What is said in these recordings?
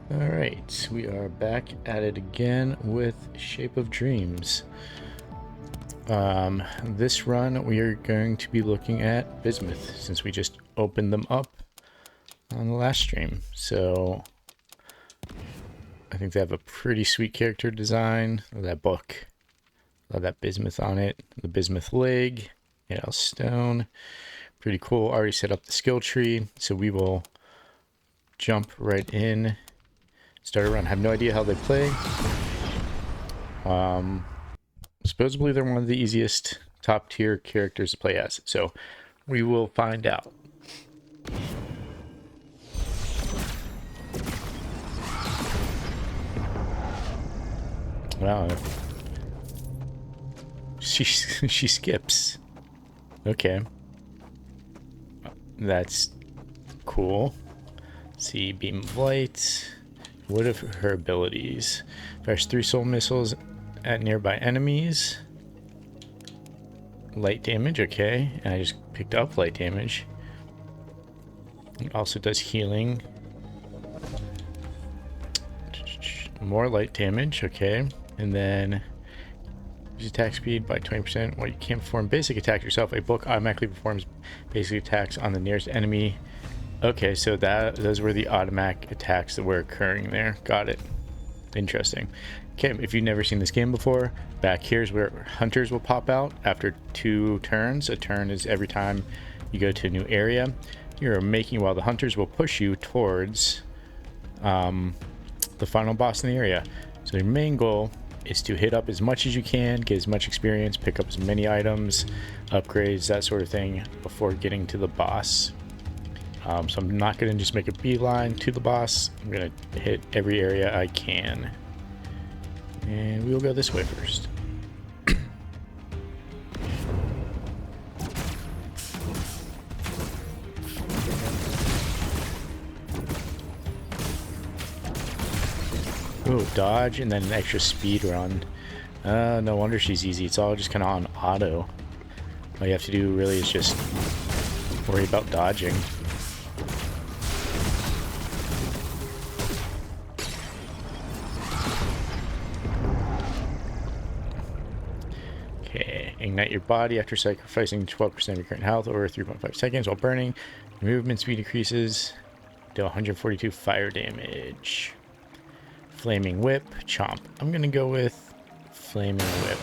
Alright, we are back at it again with Shape of Dreams. This run we are going to be looking at Bismuth, since we just opened them up on the last stream. So I think they have a pretty sweet character design. Love that book. Love that Bismuth on it. The Bismuth leg. Yeah, stone. Pretty cool. Already set up the skill tree, so we will jump right in. Start a run. Have no idea how they play. Supposedly they're one of the easiest top tier characters to play as, so we will find out. Wow. She skips. Okay. That's cool. See, beam of light. What are her abilities? Fires 3 soul missiles at nearby enemies. Light damage, okay. And I just picked up light damage. It also does healing. More light damage, okay. And then use attack speed by 20%. Well, you can't perform basic attacks yourself. A book automatically performs basic attacks on the nearest enemy. Okay, so those were the automatic attacks that were occurring there. Got it. Interesting. Okay, if you've never seen this game before, back here's where hunters will pop out after 2 turns. A turn is every time you go to a new area. You're making while the hunters will push you towards the final boss in the area. So your main goal is to hit up as much as you can, get as much experience, pick up as many items, upgrades, that sort of thing before getting to the boss. So I'm not going to just make a beeline to the boss. I'm going to hit every area I can. And we will go this way first. Oh, dodge and then an extra speed run. No wonder she's easy. It's all just kind of on auto. All you have to do really is just worry about dodging. Ignite your body after sacrificing 12% of your current health over 3.5 seconds while burning. Your movement speed increases to 142 fire damage. Flaming Whip, Chomp. I'm going to go with Flaming Whip.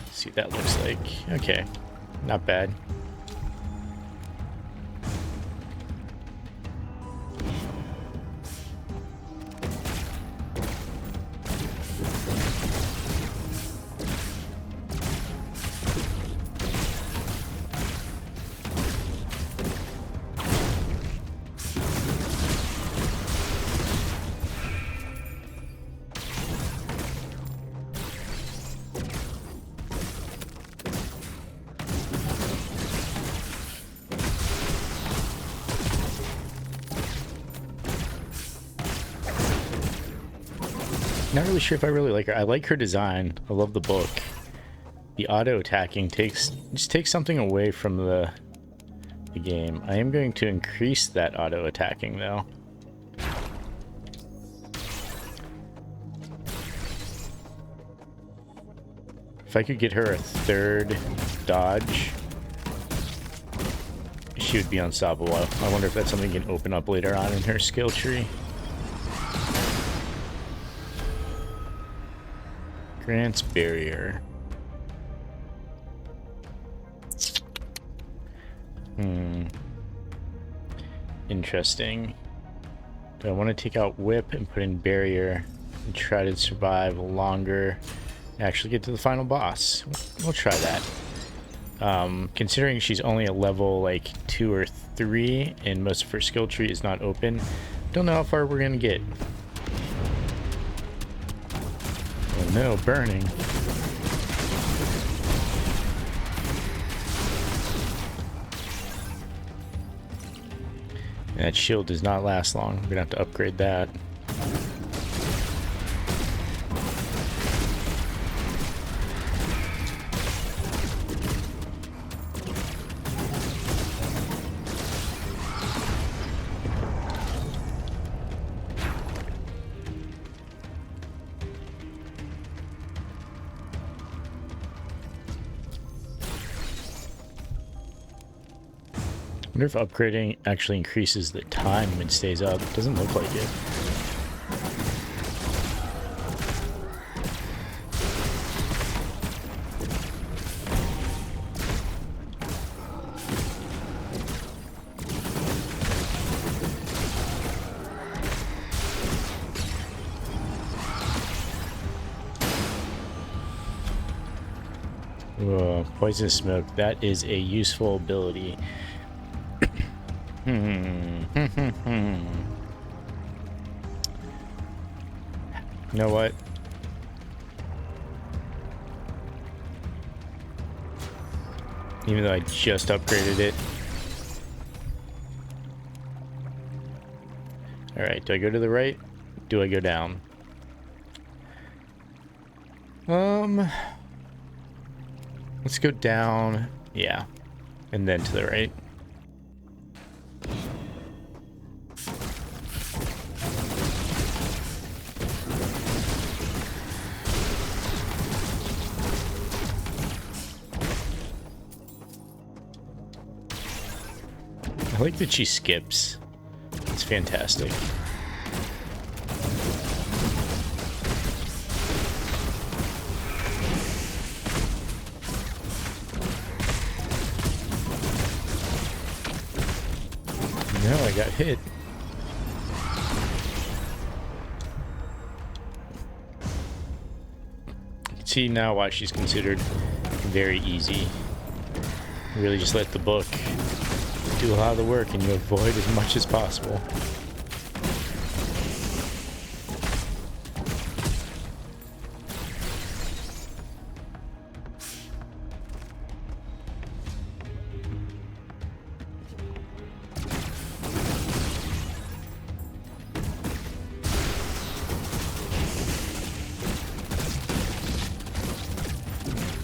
Let's see what that looks like. Okay, not bad. Not really sure if I really like her. I like her design. I love the book. The auto attacking just takes something away from the game. I am going to increase that auto attacking though. If I could get her a 3rd dodge, she would be unstoppable. I wonder if that's something you can open up later on in her skill tree. Grants barrier. Interesting. Do I want to take out whip and put in barrier and try to survive longer and actually get to the final boss? We'll try that. Considering she's only a level like 2 or 3 and most of her skill tree is not open, don't know how far we're gonna get. Oh no, burning. That shield does not last long. We're gonna have to upgrade that. Wonder if upgrading actually increases the time it stays up. Doesn't look like it. Whoa, poison smoke. That is a useful ability. You know what? Even though I just upgraded it. Alright, do I go to the right? Do I go down? Let's go down. Yeah. And then to the right. I like that she skips. It's fantastic. No, I got hit. See now why she's considered very easy. Really just let the book do a lot of the work and you avoid as much as possible.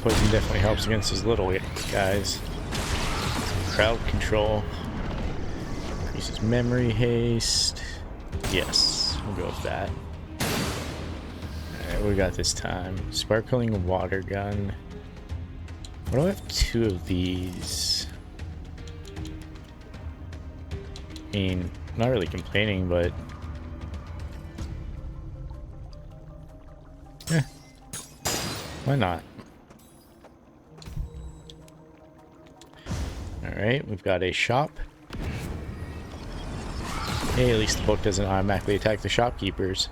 Poison definitely helps against these little guys. Crowd control. Increases memory haste. Yes, we'll go with that. Alright, what we got this time? Sparkling water gun. Why do I have two of these? I mean, I'm not really complaining, but... eh, why not? Alright, we've got a shop. Hey, at least the book doesn't automatically attack the shopkeepers.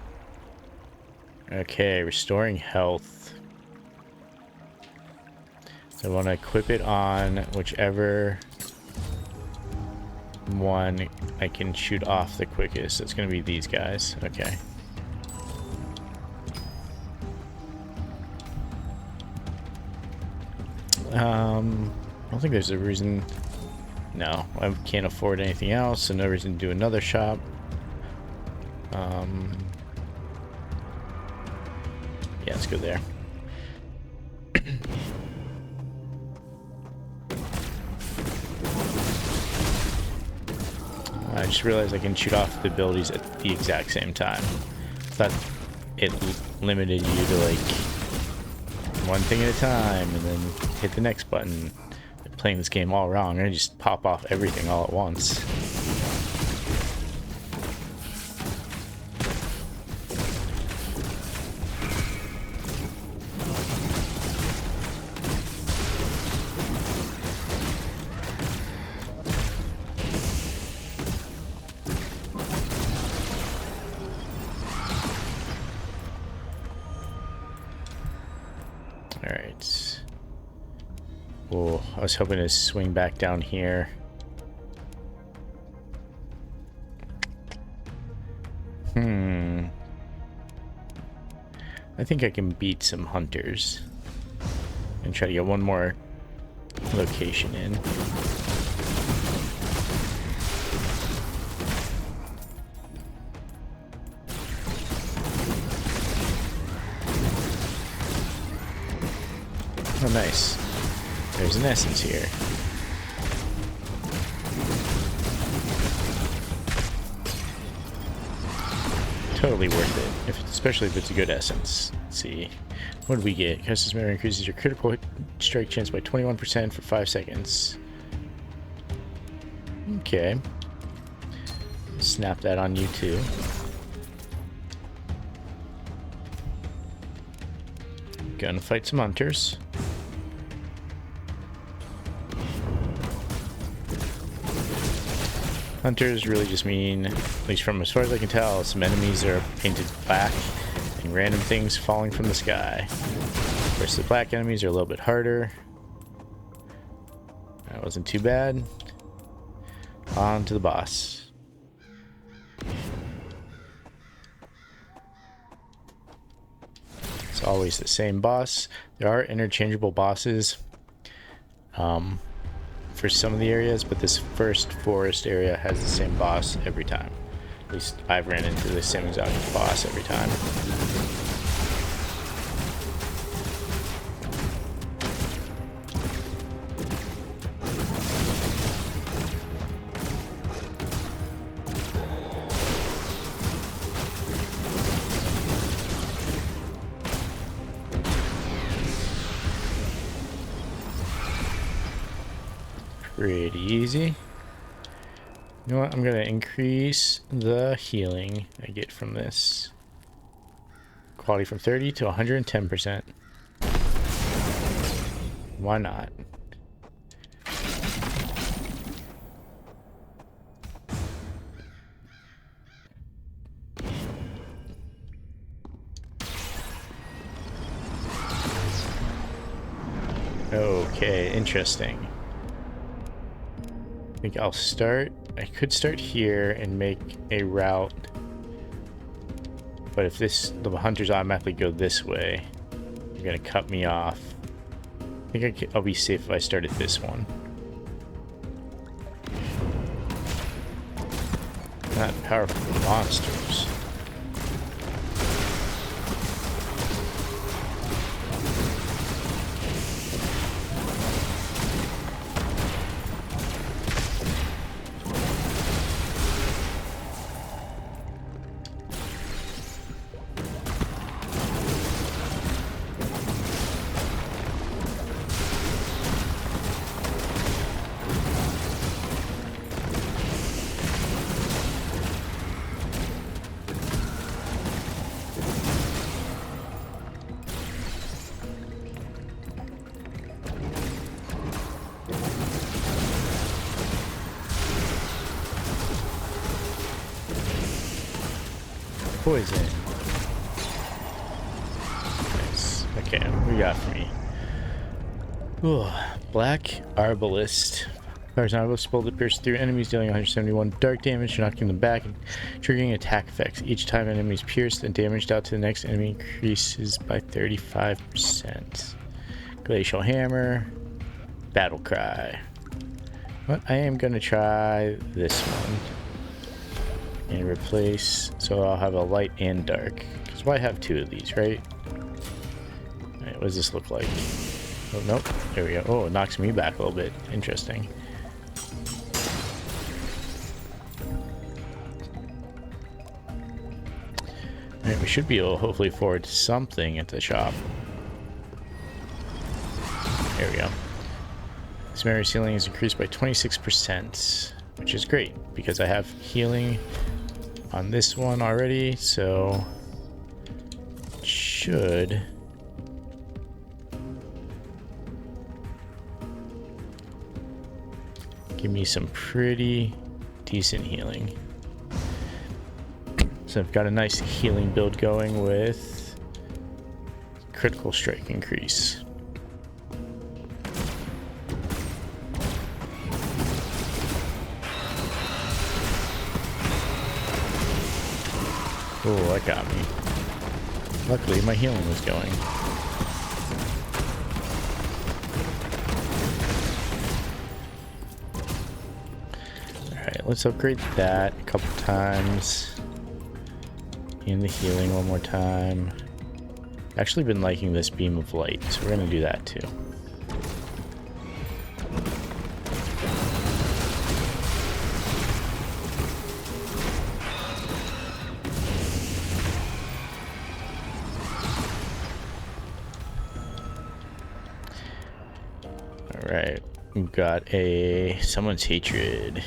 Okay, restoring health. So I want to equip it on whichever one I can shoot off the quickest. It's going to be these guys. Okay. I don't think there's a reason. No, I can't afford anything else, so no reason to do another shop. Yeah, let's go there. I just realized I can shoot off the abilities at the exact same time. I thought it limited you to like one thing at a time and then hit the next button. I'm playing this game all wrong. I just pop off everything all at once. Alright. Oh, I was hoping to swing back down here. I think I can beat some hunters. And try to get one more location in. Oh, nice. There's an essence here. Totally worth it, especially if it's a good essence. Let's see. What do we get? Custom's memory increases your critical strike chance by 21% for 5 seconds. Okay. Snap that on you too. Gonna fight some hunters. Hunters really just mean, at least from as far as I can tell, some enemies are painted black and random things falling from the sky. Whereas the black enemies are a little bit harder. That wasn't too bad. On to the boss. It's always the same boss. There are interchangeable bosses for some of the areas, but this first forest area has the same boss every time. At least I've ran into the same exact boss every time. Pretty easy. You know what? I'm gonna increase the healing I get from this. Quality from 30 to 110%. Why not? Okay, interesting. I think I could start here and make a route. But if the hunters automatically go this way, they're gonna cut me off. I think I'll be safe if I start at this one. Not powerful monsters. Poison. Nice. Okay, what we got for me? Ooh, Black Arbalist. Fires an arbalist bolt that pierces through enemies, dealing 171 dark damage, knocking them back, and triggering attack effects. Each time an enemy is pierced and damaged out to the next enemy increases by 35%. Glacial Hammer. Battle Cry. But I am going to try this one. And replace, so I'll have a light and dark. Because why have two of these, right? Alright, what does this look like? Oh, nope. There we go. Oh, it knocks me back a little bit. Interesting. Alright, we should be able to hopefully afford something at the shop. There we go. This memory ceiling is increased by 26%, which is great because I have healing on this one already, so it should give me some pretty decent healing. So I've got a nice healing build going with critical strike increase. Oh, that got me. Luckily, my healing was going. Alright, let's upgrade that a couple times. And the healing one more time. I've actually been liking this beam of light, so we're going to do that too. Alright, we've got a Someone's Hatred.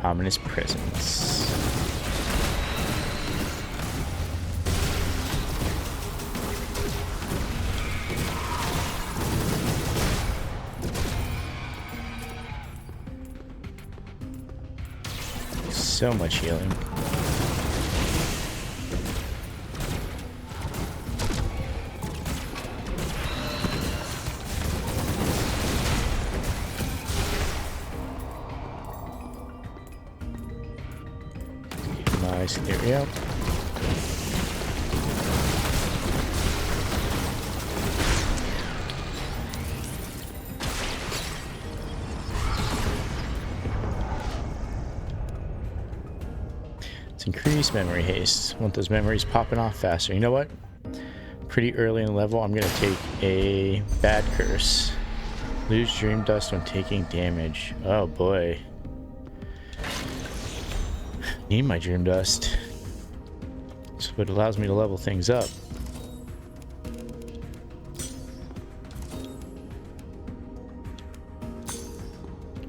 Ominous presence. So much healing. Nice, there we go. Let's increase memory haste. Want those memories popping off faster. You know what? Pretty early in the level, I'm gonna take a bad curse. Lose dream dust when taking damage. Oh boy. Need my dream dust. That's what allows me to level things up.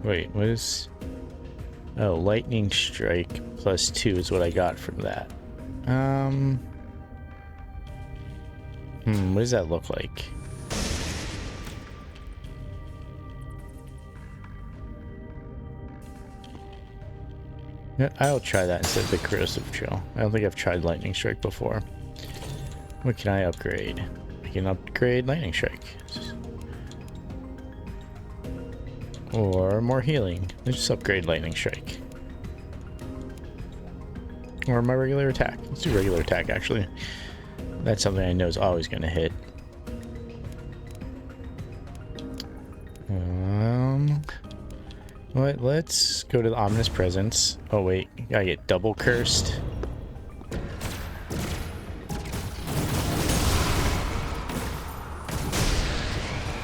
Wait, what is... Oh, lightning strike +2 is what I got from that. What does that look like? Yeah, I'll try that instead of the corrosive chill. I don't think I've tried lightning strike before. What can I upgrade? I can upgrade lightning strike. Or more healing. Let's just upgrade lightning strike. Or my regular attack. Let's do regular attack actually. That's something I know is always going to hit. What? Let's go to the ominous presence. Oh wait, gotta get double cursed.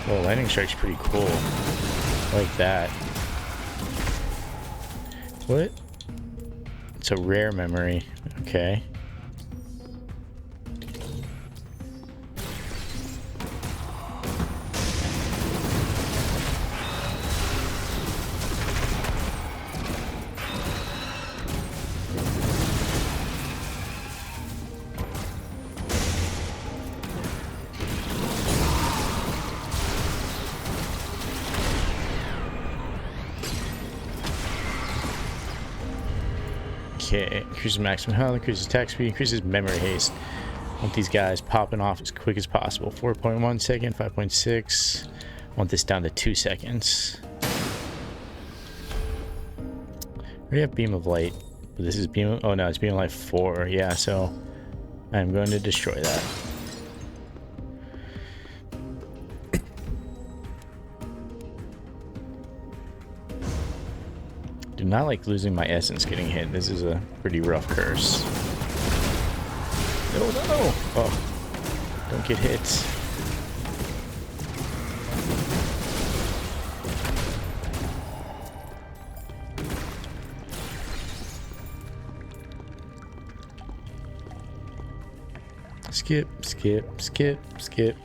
Oh, lightning strike's pretty cool. I like that. What? It's a rare memory. Okay. Okay, increases maximum health, increases attack speed, increases memory haste. Want these guys popping off as quick as possible. 4.1 second, 5.6. Want this down to 2 seconds. We have beam of light, but this is beam of, oh no, it's beam of light 4. Yeah, so I'm going to destroy that. Do not like losing my essence getting hit. This is a pretty rough curse. No, no! Oh, don't get hit. Skip, skip, skip, skip.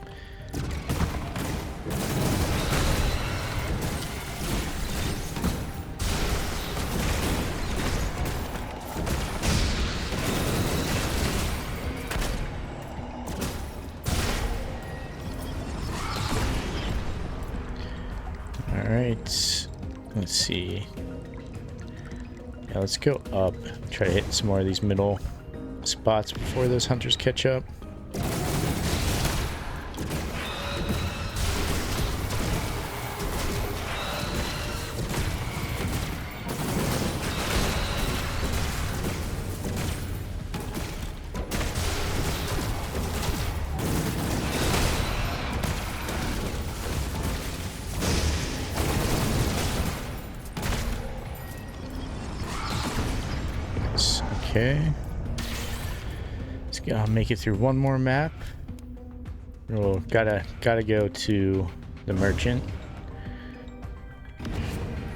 Alright, let's see. Yeah, let's go up. Try to hit some more of these middle spots before those hunters catch up. Okay. Let's go make it through one more map. We'll gotta go to the merchant.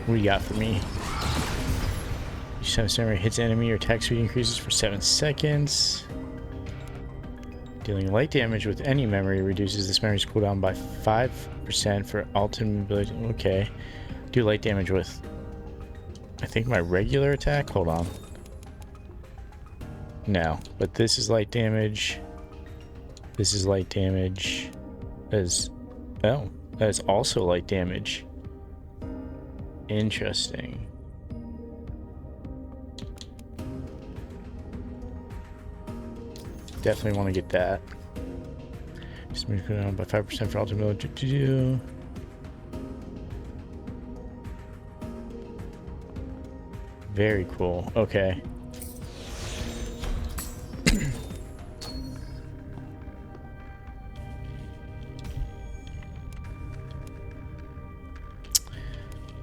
What do you got for me? Each time a memory hits enemy, your attack speed increases for 7 seconds. Dealing light damage with any memory reduces this memory's cooldown by 5% for ultimate ability. Okay. Do light damage with I think my regular attack, hold on. No, but this is light damage. This is light damage. Oh, that is also light damage. Interesting. Definitely want to get that. Just move it down by 5% for ultimate. Very cool. Okay.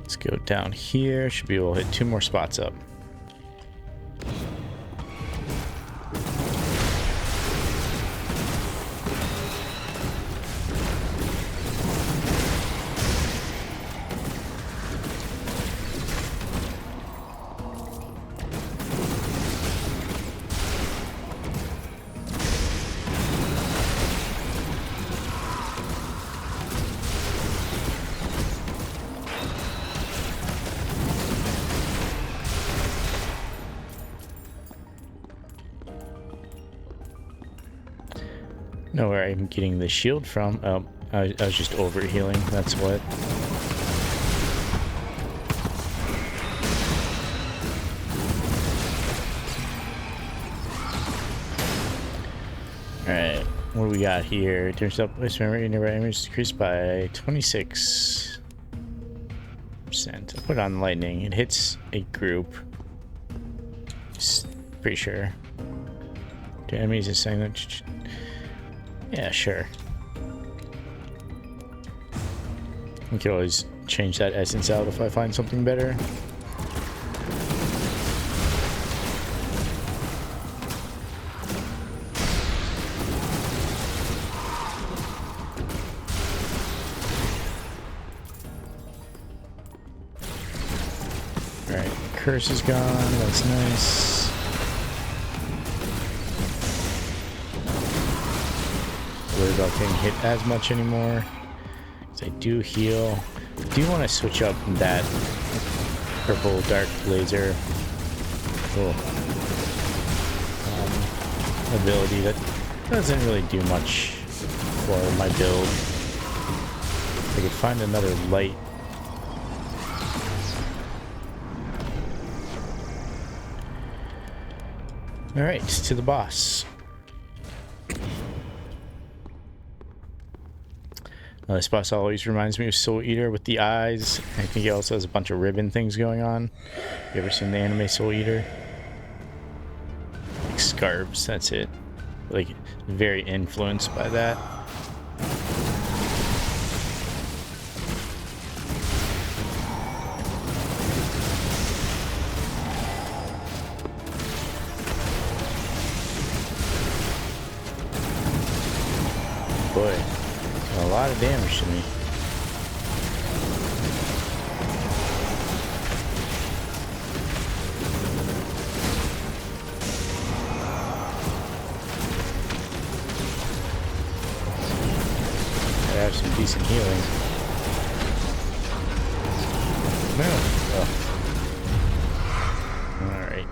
Let's go down here. Should be able to hit 2 more spots up. Know where I'm getting the shield from. Oh, I was just over healing. That's what. Alright, what do we got here? Turns up this memory nearby image decreased by 26%. I'll put on lightning. It hits a group. Just pretty sure. Do enemies is saying that. Yeah, sure. We can always change that essence out if I find something better. Alright, curse is gone. That's nice. Worried about getting hit as much anymore. Because I do heal. I do want to switch up that purple dark laser ability that doesn't really do much for my build. If I could find another light. Alright, to the boss. This boss always reminds me of Soul Eater with the eyes. I think he also has a bunch of ribbon things going on. You ever seen the anime Soul Eater? Like scarves, that's it. Like, very influenced by that. Boy. A lot of damage to me. I have some decent healing. No. Oh. All right.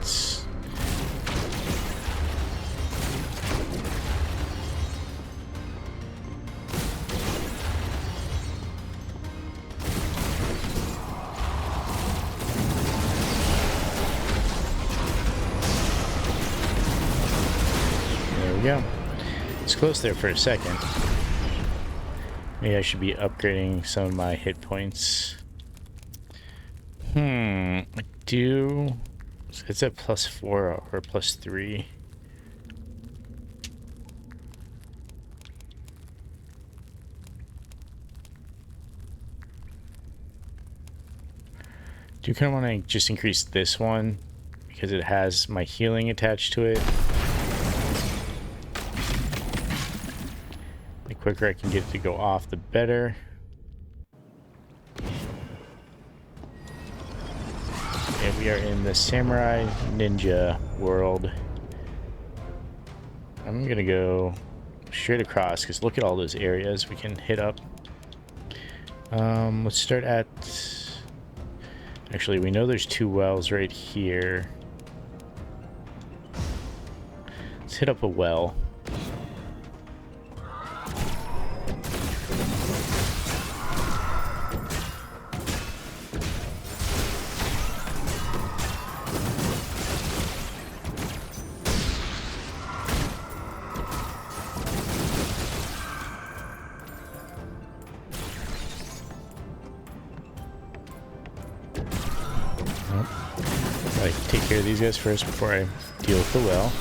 Go. It's close there for a second. Maybe I should be upgrading some of my hit points. I do. It's at +4 or +3. Do kind of want to just increase this one because it has my healing attached to it. The quicker I can get it to go off, the better. And we are in the Samurai Ninja world. I'm gonna go straight across because look at all those areas we can hit up. Let's start at... Actually, we know there's 2 wells right here. Let's hit up a well. I take care of these guys first before I deal with the well.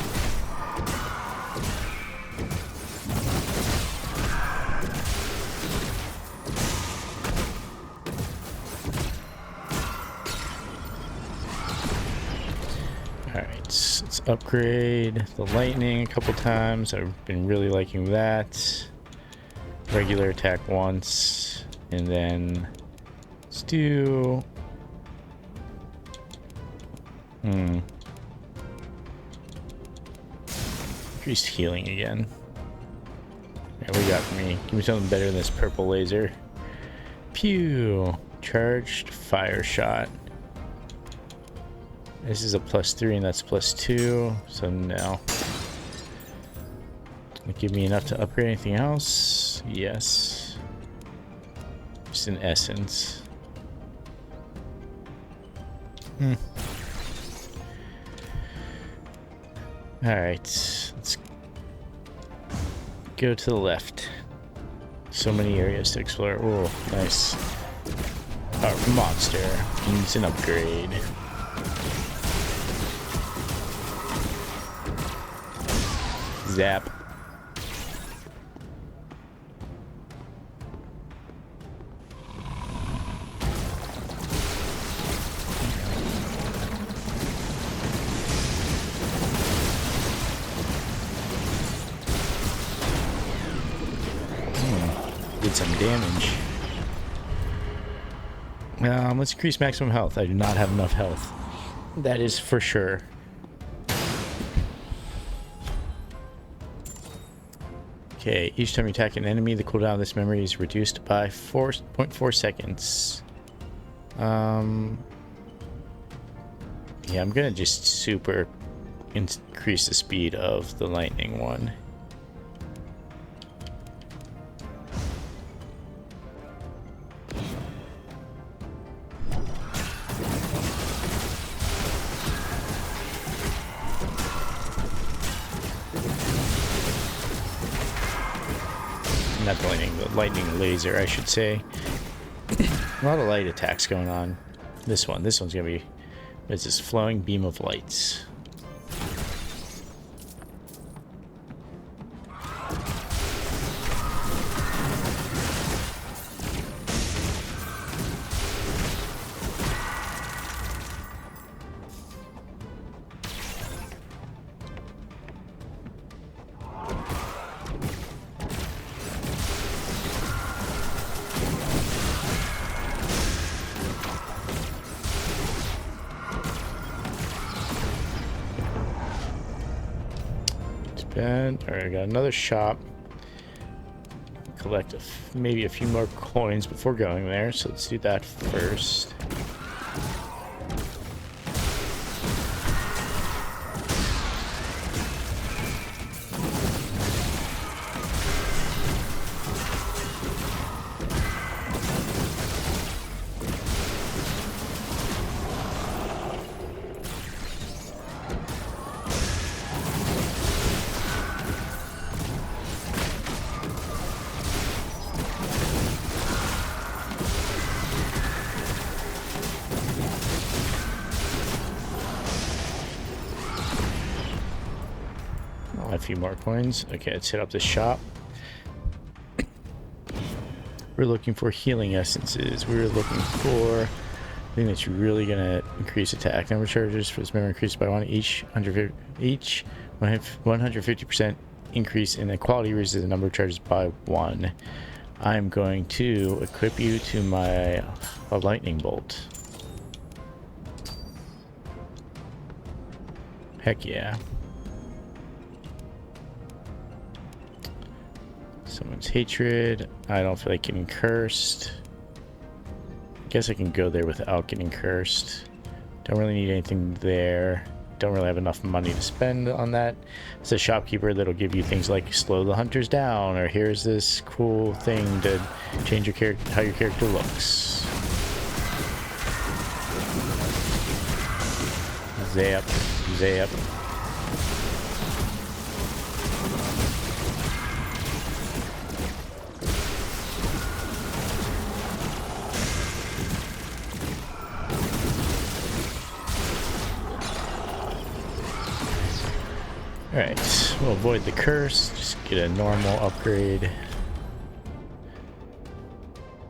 Alright, let's upgrade the lightning a couple times. I've been really liking that. Regular attack once, and then let's do... Increased healing again. Yeah, what do you got for me? Give me something better than this purple laser. Pew! Charged fire shot. This is a +3 and that's +2, so no. Give me enough to upgrade anything else? Yes. Just an essence. Alright, let's go to the left. So many areas to explore. Oh, nice. Our monster needs an upgrade. Zap. Did some damage. Let's increase maximum health. I do not have enough health. That is for sure. Okay, each time you attack an enemy, the cooldown of this memory is reduced by 4.4 seconds. Yeah, I'm gonna just super increase the speed of the lightning one. Not the lightning laser, I should say. A lot of light attacks going on. This one's gonna be, it's this flowing beam of lights. Alright, I got another shop. Collect maybe a few more coins before going there, so let's do that first. A few more coins. Okay, let's hit up the shop. We're looking for healing essences. We're looking for thing that's really gonna increase attack. Number of charges for this memory increased by 1 each. 150% increase in the quality raises the number of charges by 1. I'm going to equip you to my lightning bolt. Heck yeah. Someone's hatred. I don't feel like getting cursed. guess I can go there without getting cursed. Don't really need anything there. Don't really have enough money to spend on that. It's a shopkeeper that'll give you things like slow the hunters down, or here's this cool thing to change your character, how your character looks. Zap, zap. Alright, we'll avoid the curse, just get a normal upgrade.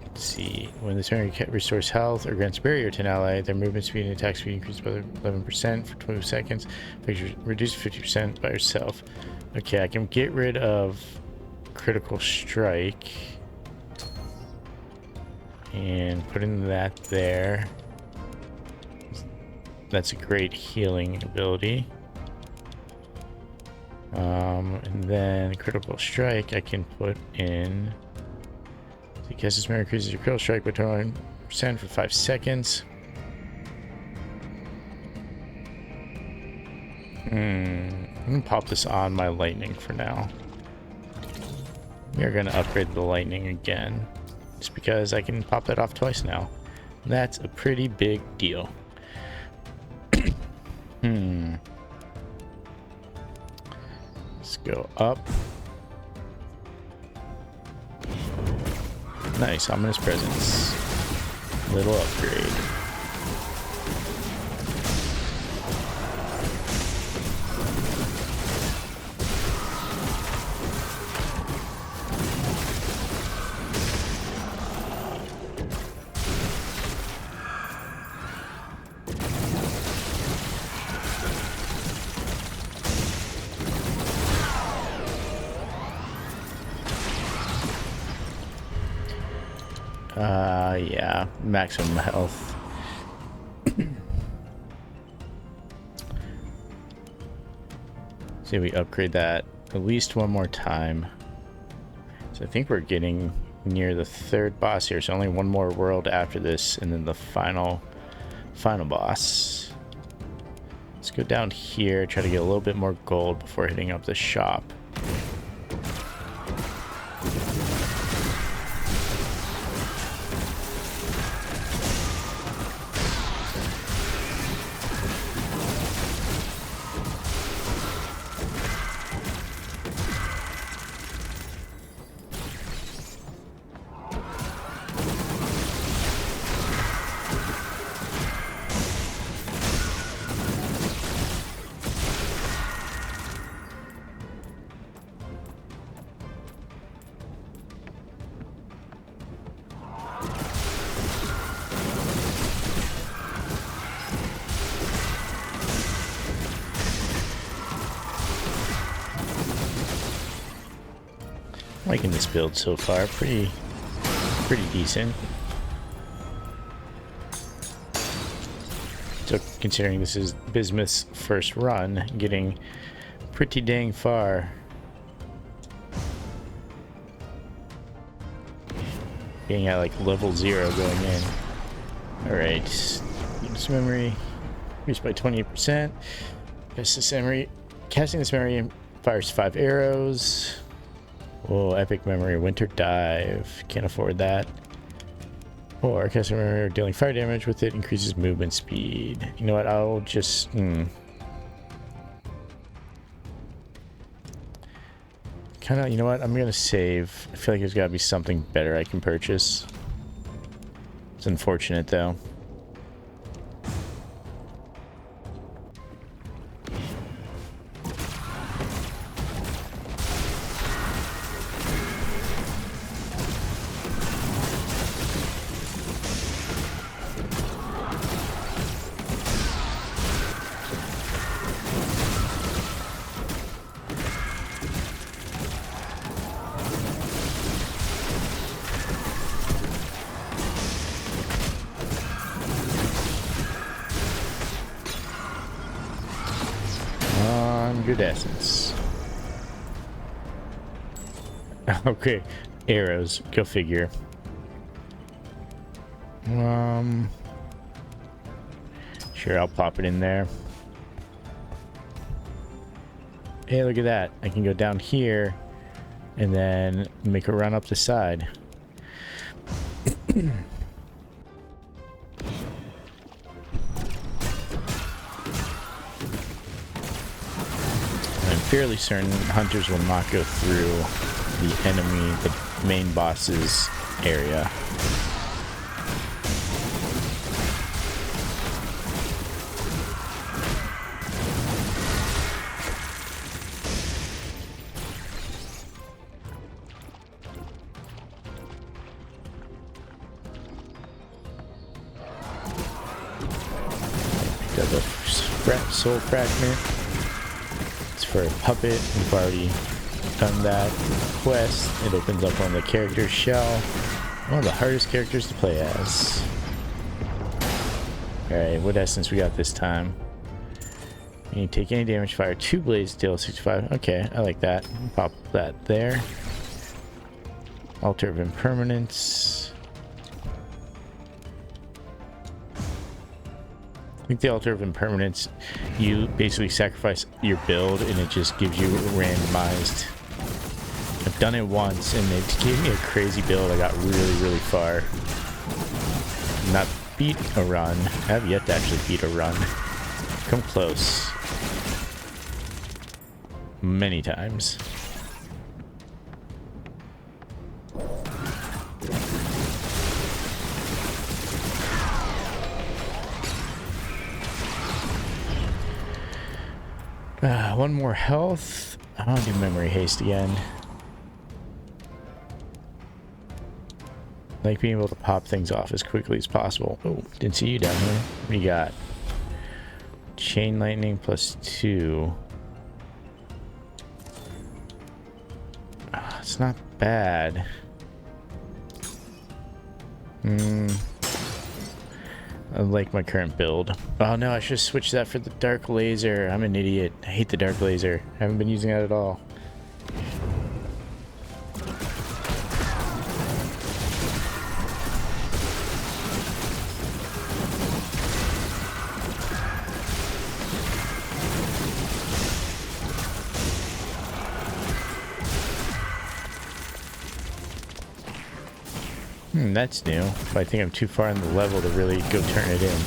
Let's see, when this memory restores health or grants barrier to an ally, their movement speed and attack speed increases by 11% for 20 seconds, reduce 50% by yourself. Okay, I can get rid of critical strike and put in that there. That's a great healing ability. And then critical strike I can put in. So cast this memory increases your critical strike by 21% for 5 seconds. I'm gonna pop this on my lightning for now. We are gonna upgrade the lightning again, just because I can pop that off twice now. That's a pretty big deal. Let's go up. Nice, ominous presence. Little upgrade. Yeah, maximum health. See, we upgrade that at least one more time. So I think we're getting near the third boss here, so only one more world after this, and then the final boss. Let's go down here, try to get a little bit more gold before hitting up the shop. Liking this build so far, pretty decent. So considering this is Bismuth's first run, getting pretty dang far. Being at like level 0 going in. Alright, this memory increased by 28%. Casting this memory fires 5 arrows. Whoa, epic memory, winter dive. Can't afford that. Or casting memory dealing fire damage with it increases movement speed. You know what? I'll just kind of. You know what? I'm gonna save. I feel like there's got to be something better I can purchase. It's unfortunate though. Good essence. Okay, arrows. Go figure. Sure, I'll pop it in there. Hey, look at that. I can go down here and then make a run up the side. I'm fairly certain hunters will not go through the main boss's area. Got the soul fragment. It's for a puppet. We've already done that quest. It opens up one of the characters' shell. One of the hardest characters to play as. Alright, what essence we got this time? You take any damage, fire 2 blades, deal 65. Okay, I like that. Pop that there. Altar of Impermanence. I think the Altar of Impermanence, you basically sacrifice your build and it just gives you randomized. I've done it once and it gave me a crazy build. I got really far. Not beat a run. I have yet to actually beat a run. Come close. Many times. One more health. I don't do memory haste again. Like being able to pop things off as quickly as possible. Oh, didn't see you down here. What do you got? Chain lightning +2. It's not bad. I like my current build. Oh no, I should switch that for the dark laser. I'm an idiot. I hate the dark laser. I haven't been using that at all. That's new. But I think I'm too far in the level to really go turn it in.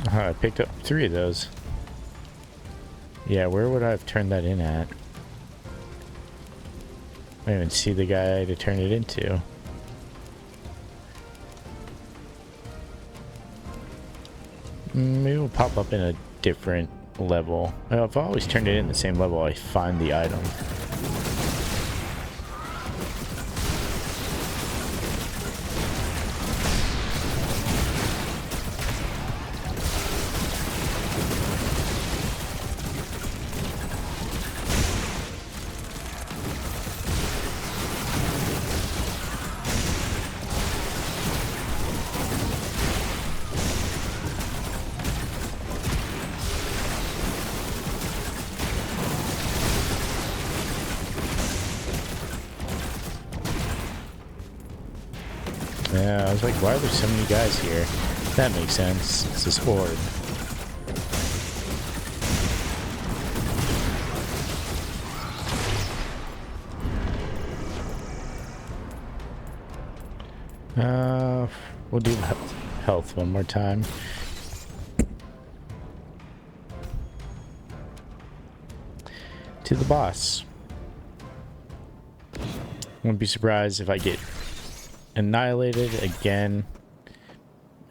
I picked up 3 of those. Yeah, where would I have turned that in at? I didn't even see the guy to turn it into. Maybe it'll pop up in a different level. If I always turned it in the same level, I find the item. Yeah, I was like, why are there so many guys here? That makes sense. It's this horde. We'll do health one more time. To the boss. Wouldn't be surprised if I get annihilated again.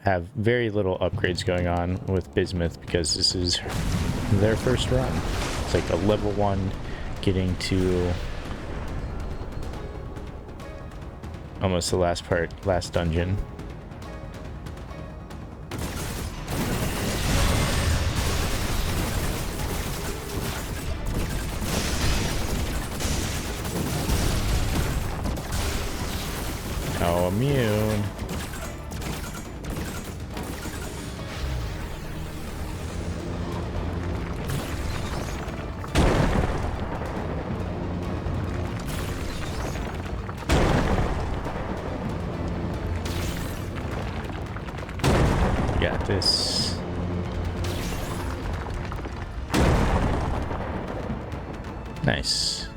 Have very little upgrades going on with Bismuth because this is their first run. It's like a level 1 getting to almost the last dungeon. Oh, immune. this. Nice.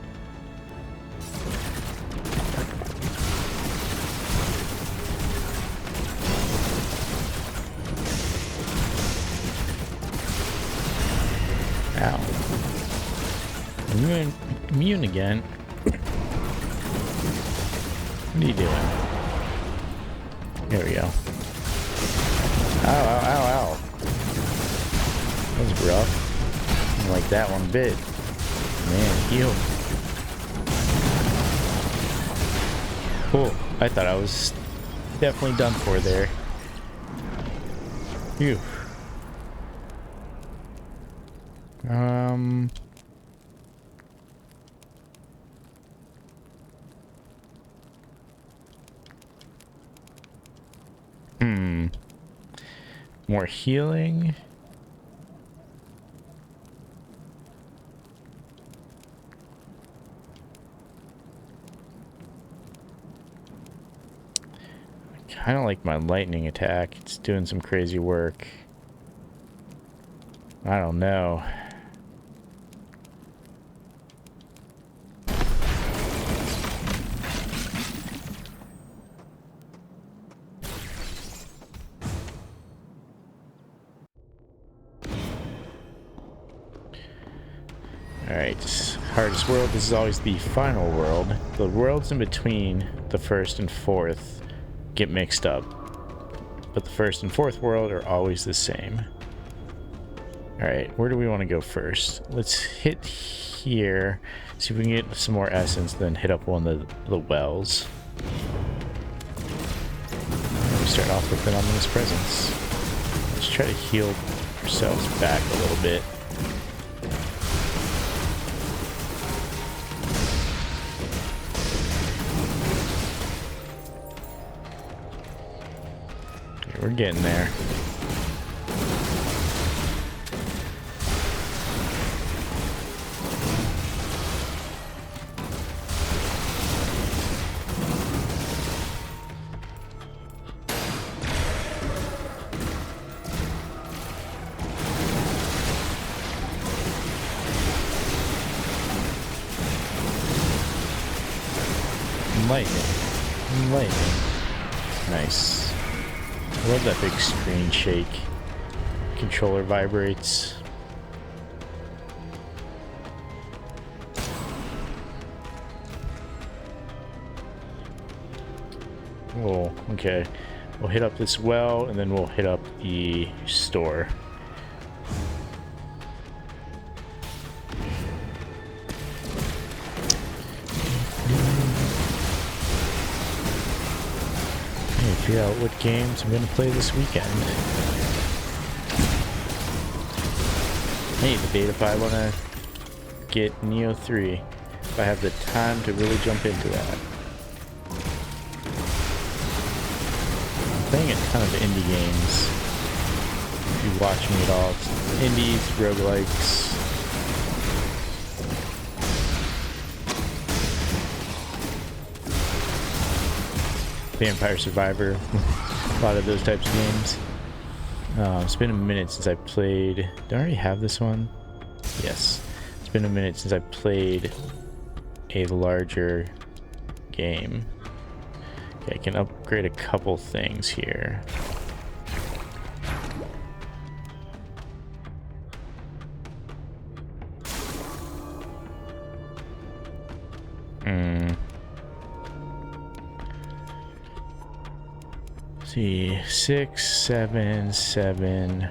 Ow. Immune again. What are you doing? There we go. Ow, ow, ow, ow. That was rough. I didn't like that one bit. Man, heal. Cool. I thought I was definitely done for there. Phew. More healing. I kind of like my lightning attack. It's doing some crazy work. I don't know. Alright, hardest world. This is always the final world. The worlds in between the first and fourth get mixed up. But the first and fourth world are always the same. Alright, where do we want to go first? Let's hit here. See if we can get some more essence, then hit up one of the wells. We start off with an ominous presence. Let's try to heal ourselves back a little bit. We're getting there. Lightning. Nice. I love that big screen shake. Controller vibrates. Oh, okay. We'll hit up this well, and then we'll hit up the store. Figure out what games I'm gonna play this weekend. Hey, the beta if I wanna get Neo 3. If I have the time to really jump into that. I'm playing a ton of indie games. If you watch me at all, it's indies, roguelikes. Vampire Survivor, a lot of those types of games. It's been a minute since I played. Do I already have this one? Yes. It's been a minute since I played a larger game. Okay, I can upgrade a couple things here. See, 6, 7, 7.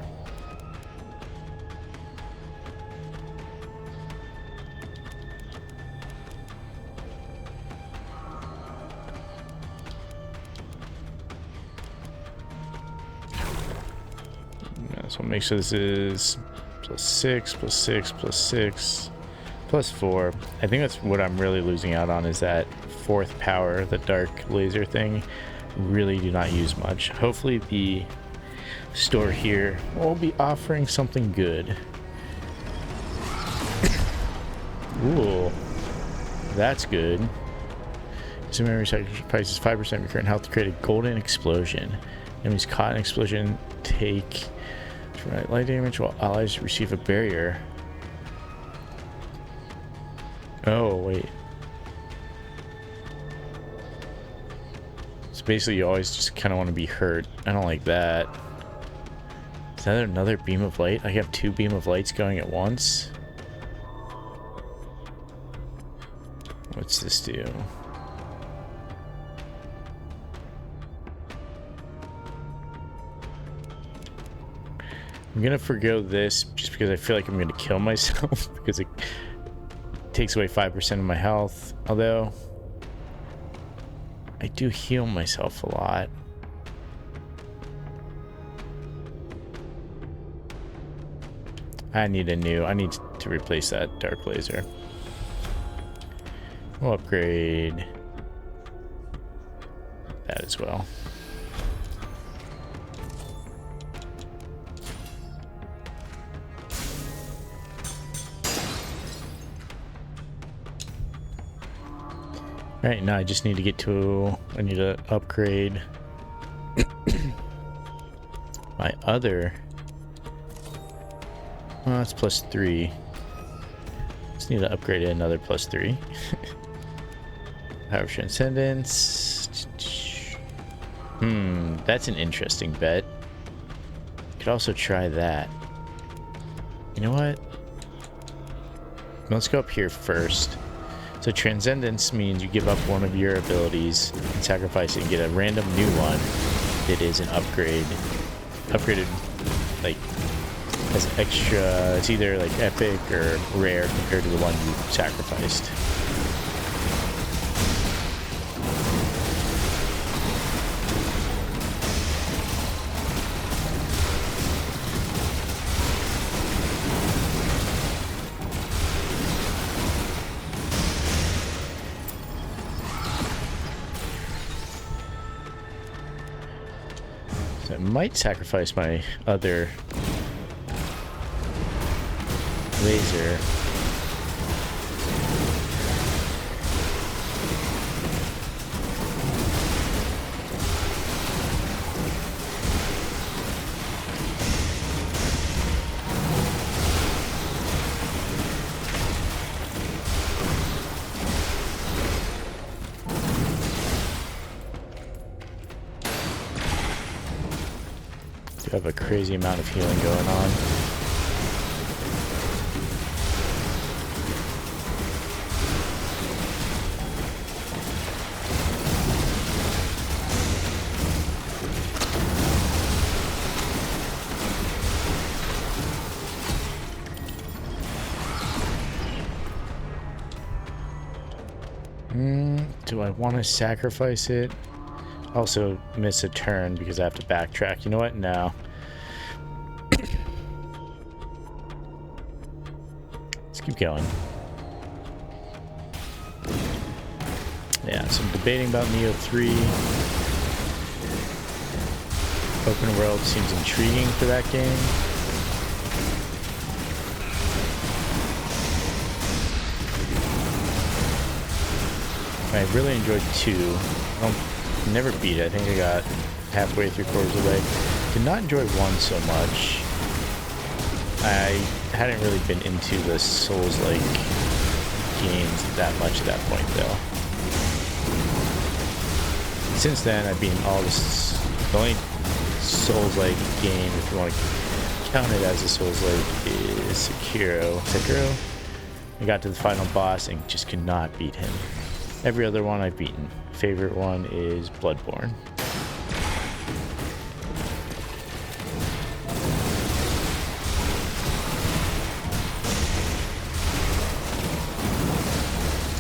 So make sure this is plus 6, plus 6, plus 6, plus 4. I think that's what I'm really losing out on, is that fourth power, the dark laser thing. Really do not use much. Hopefully the store here will be offering something good. Ooh, that's good. Some memory sacrifices 5% of your current health to create a golden explosion. Enemies caught in explosion take light damage while allies receive a barrier. Oh, wait. So basically you always just kind of want to be hurt. I don't like that. Is that another beam of light? I have 2 beam of lights going at once. What's this do? I'm gonna forgo this just because I feel like I'm gonna kill myself because it takes away 5% of my health. Although I do heal myself a lot. I need to replace that dark laser. We'll upgrade that as well. Right, now I just need to get to, I need to upgrade my other, well, that's +3. Just need to upgrade it another +3. Power of Transcendence. That's an interesting bet. Could also try that. You know what? Let's go up here first. So Transcendence means you give up one of your abilities and sacrifice it and get a random new one that is an upgrade. Upgraded, like, as an extra, it's either like epic or rare compared to the one you sacrificed. I might sacrifice my other laser. Have a crazy amount of healing going on. Do I want to sacrifice it? Also miss a turn because I have to backtrack. You know what? No. Let's keep going. Yeah, so I'm debating about Neo 3. Open world seems intriguing for that game. I really enjoyed 2. I never beat it. I think I got halfway, 3/4 of the way. Did not enjoy 1 so much. I hadn't really been into the Souls-like games that much at that point, though. Since then, I've beaten all this. The only Souls-like game, if you want to count it as a Souls-like, is Sekiro. I got to the final boss and just could not beat him. Every other one I've beaten. Favorite one is Bloodborne.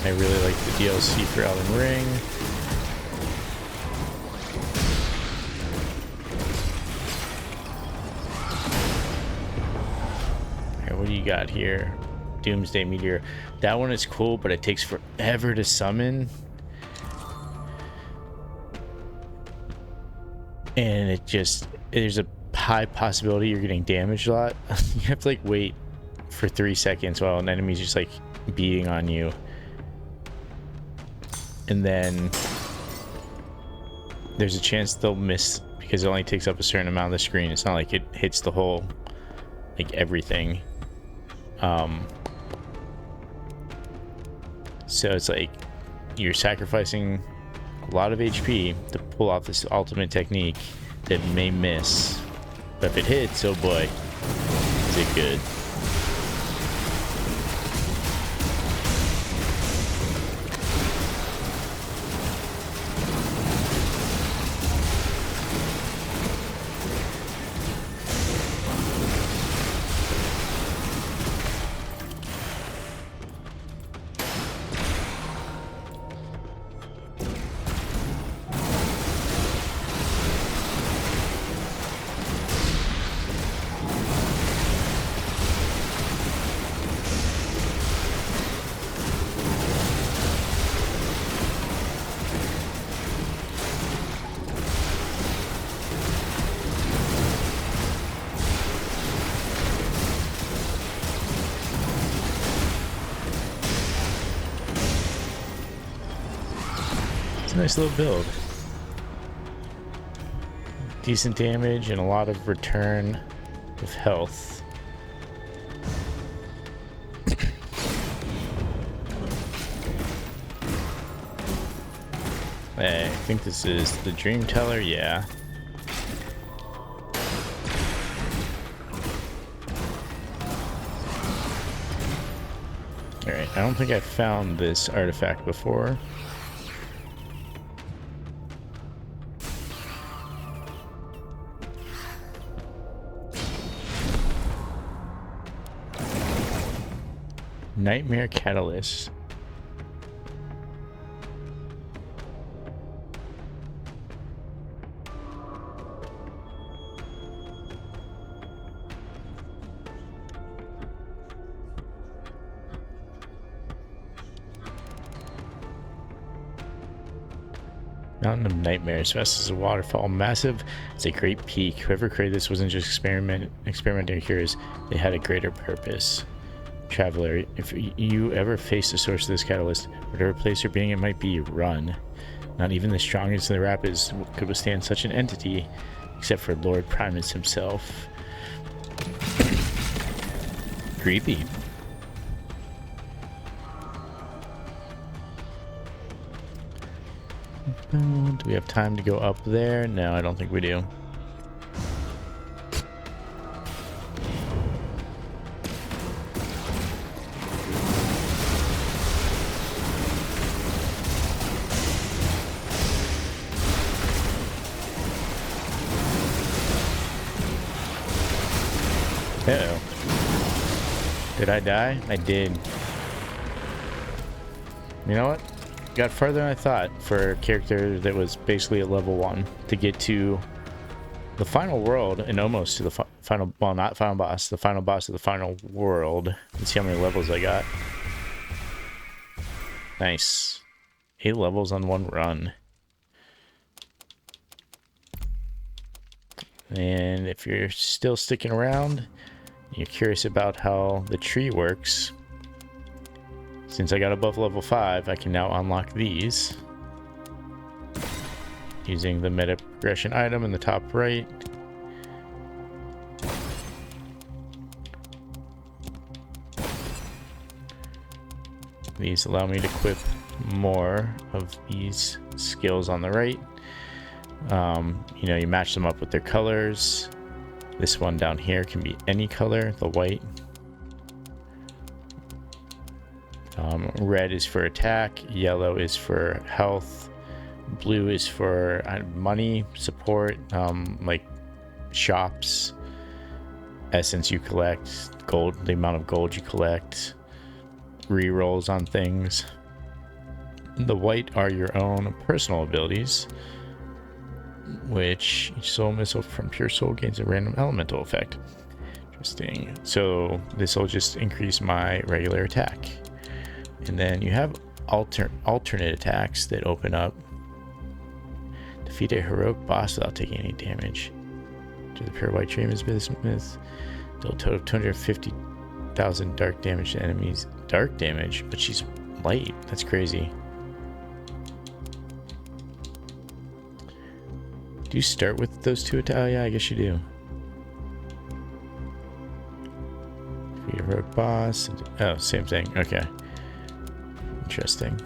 I really like the DLC for Elden Ring. Alright, what do you got here? Doomsday Meteor. That one is cool, but it takes forever to summon. And it just, there's a high possibility you're getting damaged a lot. You have to like wait for 3 seconds while an enemy's just like beating on you. And then there's a chance they'll miss because it only takes up a certain amount of the screen. It's not like it hits the whole, like everything. So it's like you're sacrificing a lot of HP to pull off this ultimate technique that may miss. But if it hits, oh boy, is it good. Nice little build. Decent damage and a lot of return of health. Hey, I think this is the Dream Teller, yeah. Alright, I don't think I found this artifact before. Nightmare Catalyst. Mountain of Nightmares. Vast as a waterfall. Massive. It's a great peak. Whoever created this wasn't just experimenting cures. They had a greater purpose. Traveler, if you ever face the source of this catalyst, whatever place or being it might be, run. Not even the strongest in the rapids could withstand such an entity, except for Lord Primus himself. Creepy. Do we have time to go up there? No, I don't think we do. Uh-oh. Did I die? I did. You know what? Got further than I thought for a character that was basically at level 1 to get to the final world and almost to the final, well, not final boss, the final boss of the final world. Let's see how many levels I got. Nice. 8 levels on 1 run. And if you're still sticking around, you're curious about how the tree works. Since I got above level 5, I can now unlock these using the meta progression item in the top right. These allow me to equip more of these skills on the right. You know, you match them up with their colors. This one down here can be any color, the white. Red is for attack, yellow is for health, blue is for money, support, like shops, essence you collect, gold, the amount of gold you collect, rerolls on things. The white are your own personal abilities, which each soul missile from pure soul gains a random elemental effect. Interesting. So this will just increase my regular attack. And then you have alternate attacks that open up. Defeat a heroic boss without taking any damage. To the pure white dream is Bismuth. Deal a total of 250,000 dark damage to enemies. Dark damage? But she's light. That's crazy. Do you start with those two attacks? Oh, yeah, I guess you do. Defeat a rogue boss. Oh, same thing. Okay. Interesting.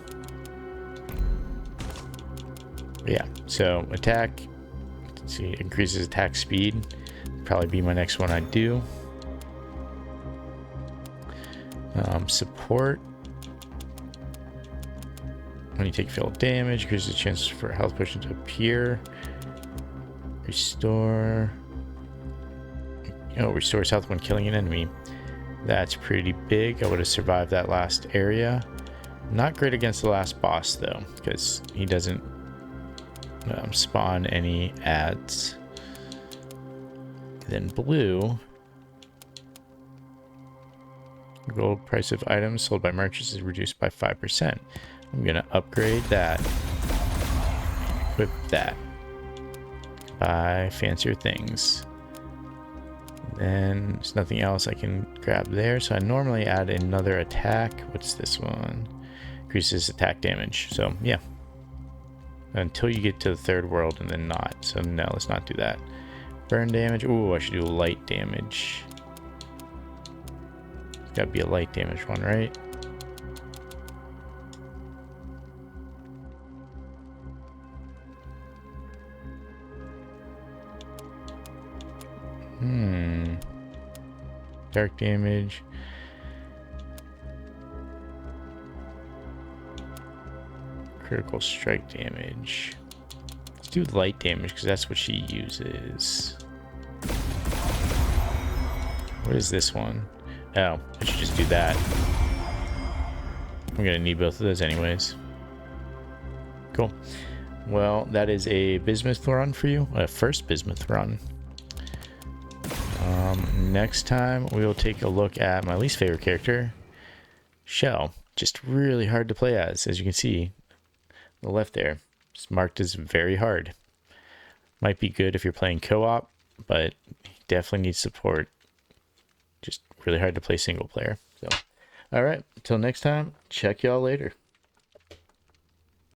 Yeah, so attack. Let's see, increases attack speed. Probably be my next one I do. Support. When you take failed damage, increases the chance for a health potion to appear. Restore. Oh, restores health when killing an enemy. That's pretty big. I would have survived that last area. Not great against the last boss though, because he doesn't spawn any ads. Then blue. Gold price of items sold by merchants is reduced by 5%. I'm gonna upgrade that. Equip that. Buy fancier things. Then there's nothing else I can grab there, so I normally add another attack. What's this one? Increases attack damage. So yeah, until you get to the third world and then not. So no, let's not do that. Burn damage. Ooh, I should do light damage. It's gotta be a light damage one, right? Dark damage. Critical strike damage. Let's do light damage because that's what she uses. What is this one? Oh, I should just do that. I'm gonna need both of those anyways. Cool. Well, that is a Bismuth run for you. A first Bismuth run. Next time we will take a look at my least favorite character, Shell. Just really hard to play as you can see on the left there. It's marked as very hard. Might be good if you're playing co-op, but definitely needs support. Just really hard to play single player. So, all right, until next time, check y'all later.